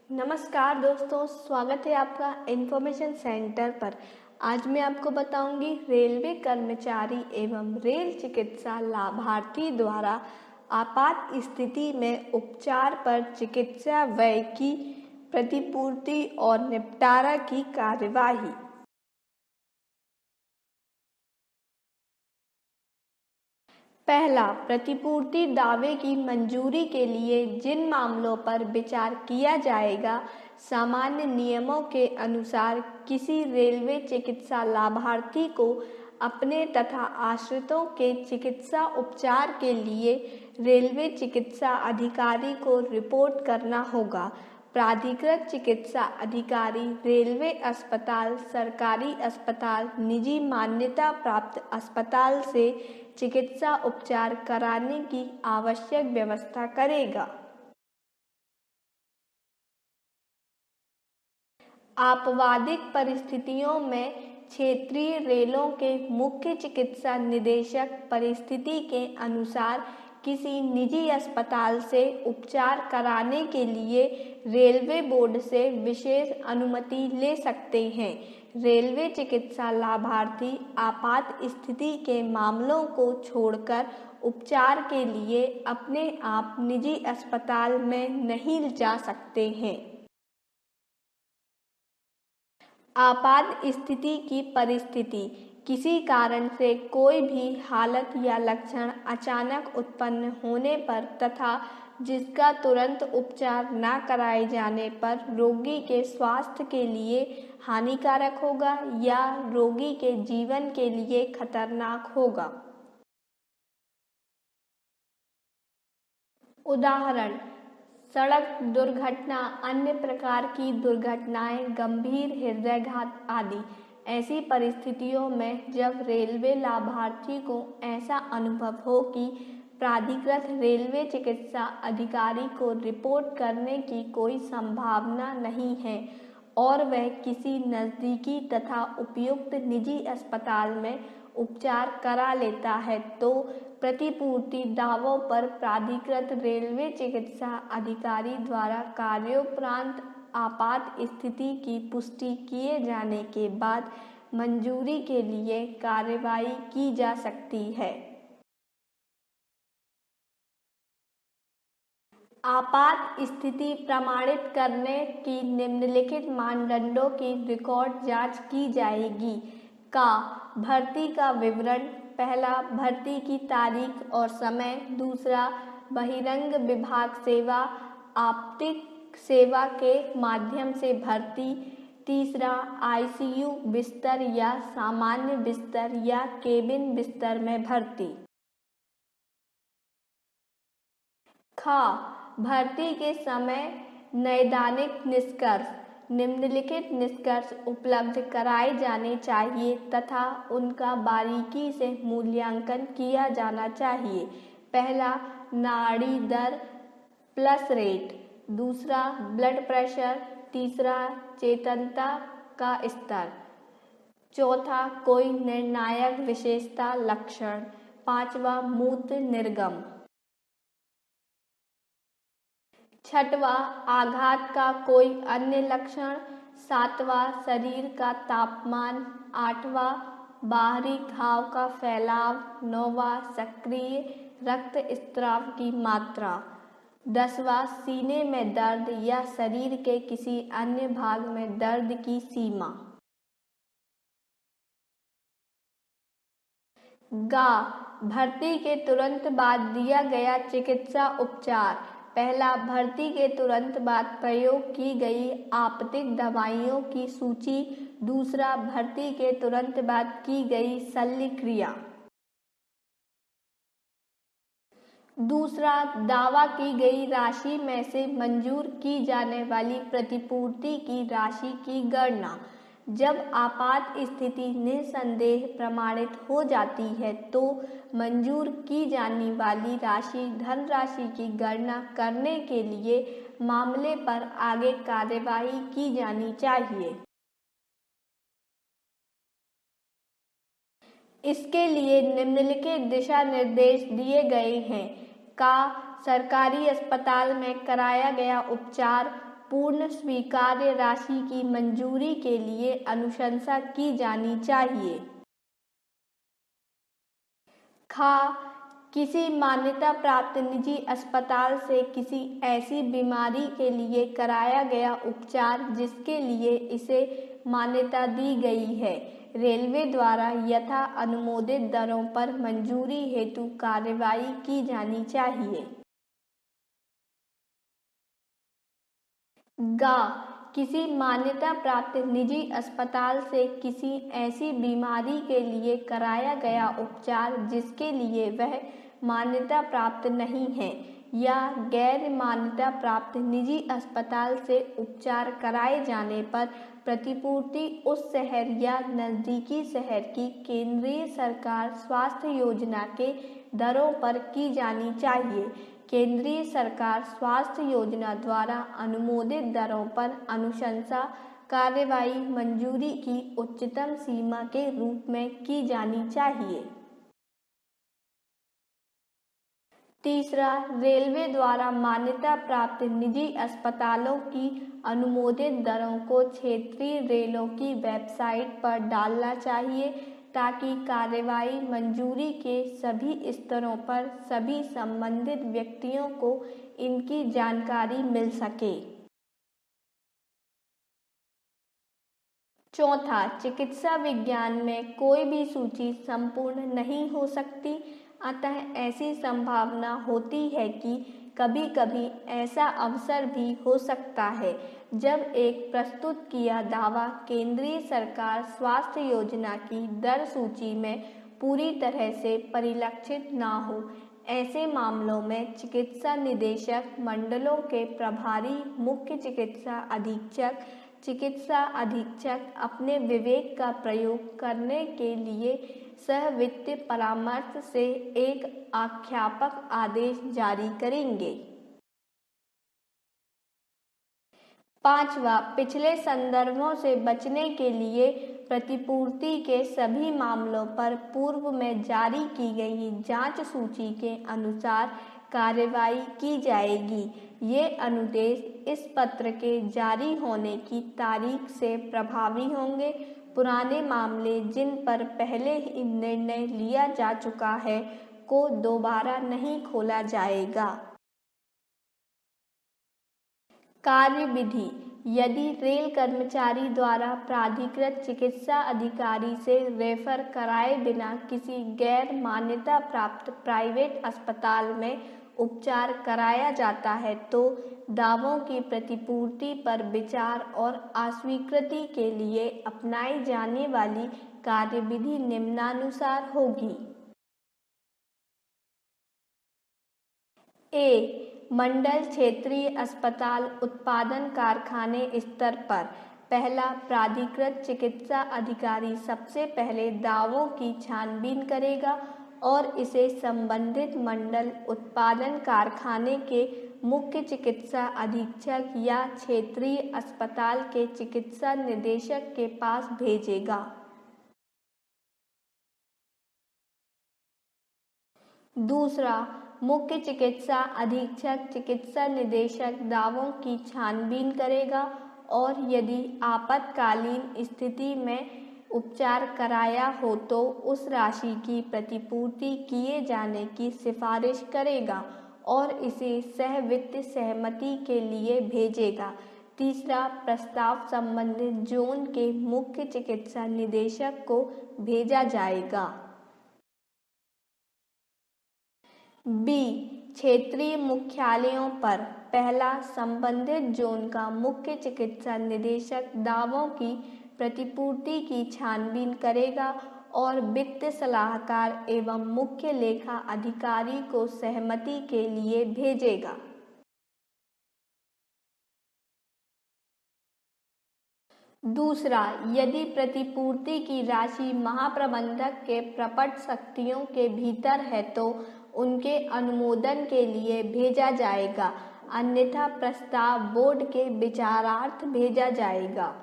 नमस्कार दोस्तों, स्वागत है आपका इन्फॉर्मेशन सेंटर पर। आज मैं आपको बताऊंगी रेलवे कर्मचारी एवं रेल चिकित्सा लाभार्थी द्वारा आपात स्थिति में उपचार पर चिकित्सा व्यय की प्रतिपूर्ति और निपटारा की कार्यवाही। पहला, प्रतिपूर्ति दावे की मंजूरी के लिए जिन मामलों पर विचार किया जाएगा, सामान्य नियमों के अनुसार किसी रेलवे चिकित्सा लाभार्थी को अपने तथा आश्रितों के चिकित्सा उपचार के लिए रेलवे चिकित्सा अधिकारी को रिपोर्ट करना होगा। प्राधिकृत चिकित्सा अधिकारी रेलवे अस्पताल, सरकारी अस्पताल, निजी मान्यता प्राप्त अस्पताल से चिकित्सा उपचार कराने की आवश्यक व्यवस्था करेगा। आपवादिक परिस्थितियों में क्षेत्रीय रेलों के मुख्य चिकित्सा निदेशक परिस्थिति के अनुसार किसी निजी अस्पताल से उपचार कराने के लिए रेलवे बोर्ड से विशेष अनुमति ले सकते हैं। रेलवे चिकित्सा लाभार्थी आपात स्थिति के मामलों को छोड़कर उपचार के लिए अपने आप निजी अस्पताल में नहीं जा सकते हैं। आपात स्थिति की परिस्थिति: किसी कारण से कोई भी हालत या लक्षण अचानक उत्पन्न होने पर तथा जिसका तुरंत उपचार न कराए जाने पर रोगी के स्वास्थ्य के लिए हानिकारक होगा या रोगी के जीवन के लिए खतरनाक होगा। उदाहरण: सड़क दुर्घटना, अन्य प्रकार की दुर्घटनाएं, गंभीर हृदयाघात आदि। ऐसी परिस्थितियों में जब रेलवे लाभार्थी को ऐसा अनुभव हो कि प्राधिकृत रेलवे चिकित्सा अधिकारी को रिपोर्ट करने की कोई संभावना नहीं है और वह किसी नज़दीकी तथा उपयुक्त निजी अस्पताल में उपचार करा लेता है, तो प्रतिपूर्ति दावों पर प्राधिकृत रेलवे चिकित्सा अधिकारी द्वारा कार्योपरांत आपात स्थिति की पुष्टि किए जाने के बाद मंजूरी के लिए कार्यवाही की जा सकती है। आपात स्थिति प्रमाणित करने की निम्नलिखित मानदंडों की रिकॉर्ड जांच की जाएगी। भर्ती का विवरण: पहला, भर्ती की तारीख और समय। दूसरा, बहिरंग विभाग सेवा, आपतिक सेवा के माध्यम से भर्ती। तीसरा, आईसीयू बिस्तर या सामान्य बिस्तर या केबिन बिस्तर में भर्ती। भर्ती के समय नैदानिक निष्कर्ष: निम्नलिखित निष्कर्ष उपलब्ध कराए जाने चाहिए तथा उनका बारीकी से मूल्यांकन किया जाना चाहिए। पहला, नाड़ी दर प्लस रेट। दूसरा, ब्लड प्रेशर। तीसरा, चेतनता का स्तर। चौथा, कोई निर्णायक विशेषता लक्षण। पांचवा, मूत्र निर्गम। छठवां, आघात का कोई अन्य लक्षण। सातवां, शरीर का तापमान। आठवां, बाहरी घाव का फैलाव। नौवां, सक्रिय रक्तस्राव की मात्रा। 10वां, सीने में दर्द या शरीर के किसी अन्य भाग में दर्द की सीमा। भर्ती के तुरंत बाद दिया गया चिकित्सा उपचार। पहला, भर्ती के तुरंत बाद प्रयोग की गई आपतित दवाइयों की सूची। दूसरा, भर्ती के तुरंत बाद की गई शल्य क्रिया। दूसरा, दावा की गई राशि में से मंजूर की जाने वाली प्रतिपूर्ति की राशि की गणना। जब आपात स्थिति निस्संदेह प्रमाणित हो जाती है तो मंजूर की जाने वाली राशि धनराशि की गणना करने के लिए मामले पर आगे कार्यवाही की जानी चाहिए। इसके लिए निम्नलिखित दिशा निर्देश दिए गए हैं। सरकारी अस्पताल में कराया गया उपचार पूर्ण स्वीकार्य राशि की मंजूरी के लिए अनुशंसा की जानी चाहिए। खा किसी मान्यता प्राप्त निजी अस्पताल से किसी ऐसी बीमारी के लिए कराया गया उपचार जिसके लिए इसे मान्यता दी गई है, रेलवे द्वारा यथा अनुमोदित दरों पर मंजूरी हेतु कार्रवाई की जानी चाहिए। गा किसी मान्यता प्राप्त निजी अस्पताल से किसी ऐसी बीमारी के लिए कराया गया उपचार जिसके लिए वह मान्यता प्राप्त नहीं है या गैर मान्यता प्राप्त निजी अस्पताल से उपचार कराए जाने पर प्रतिपूर्ति उस शहर या नज़दीकी शहर की केंद्रीय सरकार स्वास्थ्य योजना के दरों पर की जानी चाहिए। केंद्रीय सरकार स्वास्थ्य योजना द्वारा अनुमोदित दरों पर अनुशंसा कार्रवाई मंजूरी की उच्चतम सीमा के रूप में की जानी चाहिए। तीसरा, रेलवे द्वारा मान्यता प्राप्त निजी अस्पतालों की अनुमोदित दरों को क्षेत्रीय रेलों की वेबसाइट पर डालना चाहिए ताकि कार्रवाई मंजूरी के सभी स्तरों पर सभी संबंधित व्यक्तियों को इनकी जानकारी मिल सके। चौथा, चिकित्सा विज्ञान में कोई भी सूची संपूर्ण नहीं हो सकती, अतः ऐसी संभावना होती है कि कभी-कभी ऐसा अवसर भी हो सकता है जब एक प्रस्तुत किया दावा केंद्रीय सरकार स्वास्थ्य योजना की दर सूची में पूरी तरह से परिलक्षित न हो। ऐसे मामलों में चिकित्सा निदेशक मंडलों के प्रभारी मुख्य चिकित्सा अधीक्षक अपने विवेक का प्रयोग करने के लिए सह वित्तीय परामर्श से एक आज्ञापक आदेश जारी करेंगे। पांचवा, पिछले संदर्भों से बचने के लिए प्रतिपूर्ति के सभी मामलों पर पूर्व में जारी की गई जांच सूची के अनुसार कार्रवाई की जाएगी। ये अनुदेश इस पत्र के जारी होने की तारीख से प्रभावी होंगे। पुराने मामले जिन पर पहले ही निर्णय लिया जा चुका है को दोबारा नहीं खोला जाएगा। कार्यविधि, यदि रेल कर्मचारी द्वारा प्राधिकृत चिकित्सा अधिकारी से रेफर कराए बिना किसी गैर मान्यता प्राप्त प्राइवेट अस्पताल में उपचार कराया जाता है तो दावों की प्रतिपूर्ति पर विचार और अस्वीकृति के लिए अपनाई जाने वाली कार्यविधि निम्नानुसार होगी। ए, मंडल क्षेत्रीय अस्पताल उत्पादन कारखाने स्तर पर पहला, प्राधिकृत चिकित्सा अधिकारी सबसे पहले दावों की छानबीन करेगा और इसे संबंधित मंडल उत्पादन कारखाने के मुख्य चिकित्सा अधीक्षक या क्षेत्रीय अस्पताल के चिकित्सा निदेशक के पास भेजेगा। दूसरा, मुख्य चिकित्सा अधीक्षक चिकित्सा निदेशक दावों की छानबीन करेगा और यदि आपातकालीन स्थिति में उपचार कराया हो तो उस राशि की प्रतिपूर्ति किए जाने की सिफारिश करेगा और इसे सह वित्त सहमति के लिए भेजेगा। तीसरा, प्रस्ताव संबंधित जोन के मुख्य चिकित्सा निदेशक को भेजा जाएगा। बी, क्षेत्रीय मुख्यालयों पर पहला, संबंधित जोन का मुख्य चिकित्सा निदेशक दावों की प्रतिपूर्ति की छानबीन करेगा और वित्त सलाहकार एवं मुख्य लेखा अधिकारी को सहमति के लिए भेजेगा। दूसरा, यदि प्रतिपूर्ति की राशि महाप्रबंधक के प्रपट शक्तियों के भीतर है तो उनके अनुमोदन के लिए भेजा जाएगा, अन्यथा प्रस्ताव बोर्ड के विचारार्थ भेजा जाएगा।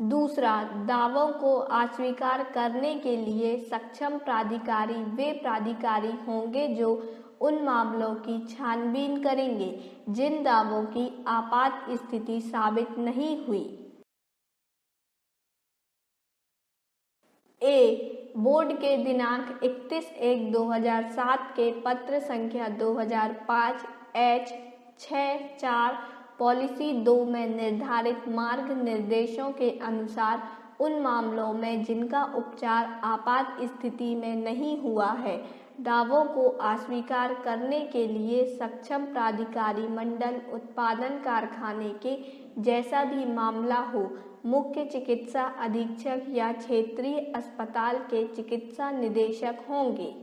दूसरा, दावों को अस्वीकार करने के लिए सक्षम प्राधिकारी वे प्राधिकारी होंगे जो उन मामलों की छानबीन करेंगे जिन दावों की आपात स्थिति साबित नहीं हुई। ए, बोर्ड के दिनांक 31/1/2007 के पत्र संख्या 2005H64 पॉलिसी 2 में निर्धारित मार्ग निर्देशों के अनुसार उन मामलों में जिनका उपचार आपात स्थिति में नहीं हुआ है, दावों को अस्वीकार करने के लिए सक्षम प्राधिकारी मंडल उत्पादन कारखाने के जैसा भी मामला हो, मुख्य चिकित्सा अधीक्षक या क्षेत्रीय अस्पताल के चिकित्सा निदेशक होंगे।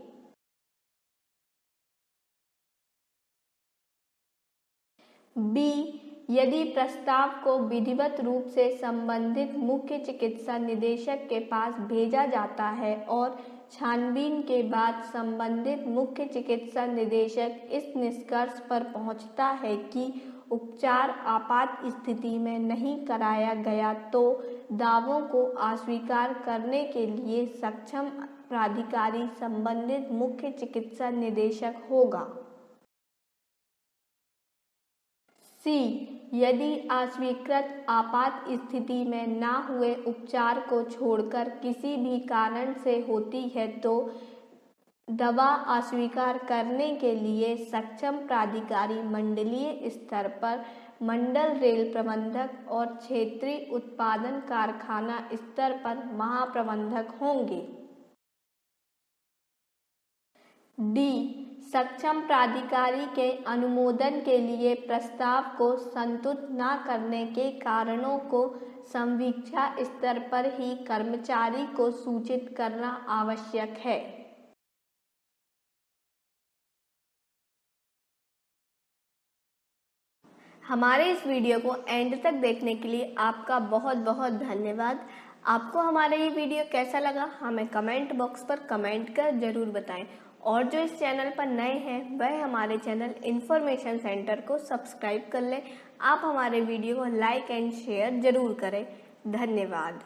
बी, यदि प्रस्ताव को विधिवत रूप से संबंधित मुख्य चिकित्सा निदेशक के पास भेजा जाता है और छानबीन के बाद संबंधित मुख्य चिकित्सा निदेशक इस निष्कर्ष पर पहुंचता है कि उपचार आपात स्थिति में नहीं कराया गया, तो दावों को अस्वीकार करने के लिए सक्षम प्राधिकारी संबंधित मुख्य चिकित्सा निदेशक होगा। सी, यदि अस्वीकृत आपात स्थिति में न हुए उपचार को छोड़कर किसी भी कारण से होती है तो दवा अस्वीकार करने के लिए सक्षम प्राधिकारी मंडलीय स्तर पर मंडल रेल प्रबंधक और क्षेत्रीय उत्पादन कारखाना स्तर पर महाप्रबंधक होंगे। डी, सक्षम प्राधिकारी के अनुमोदन के लिए प्रस्ताव को संतुष्ट न करने के कारणों को संवीक्षा स्तर पर ही कर्मचारी को सूचित करना आवश्यक है। हमारे इस वीडियो को एंड तक देखने के लिए आपका बहुत बहुत धन्यवाद। आपको हमारा ये वीडियो कैसा लगा हमें कमेंट बॉक्स पर कमेंट कर जरूर बताएं और जो इस चैनल पर नए हैं वह हमारे चैनल इन्फॉर्मेशन सेंटर को सब्सक्राइब कर लें। आप हमारे वीडियो को लाइक एंड शेयर जरूर करें। धन्यवाद।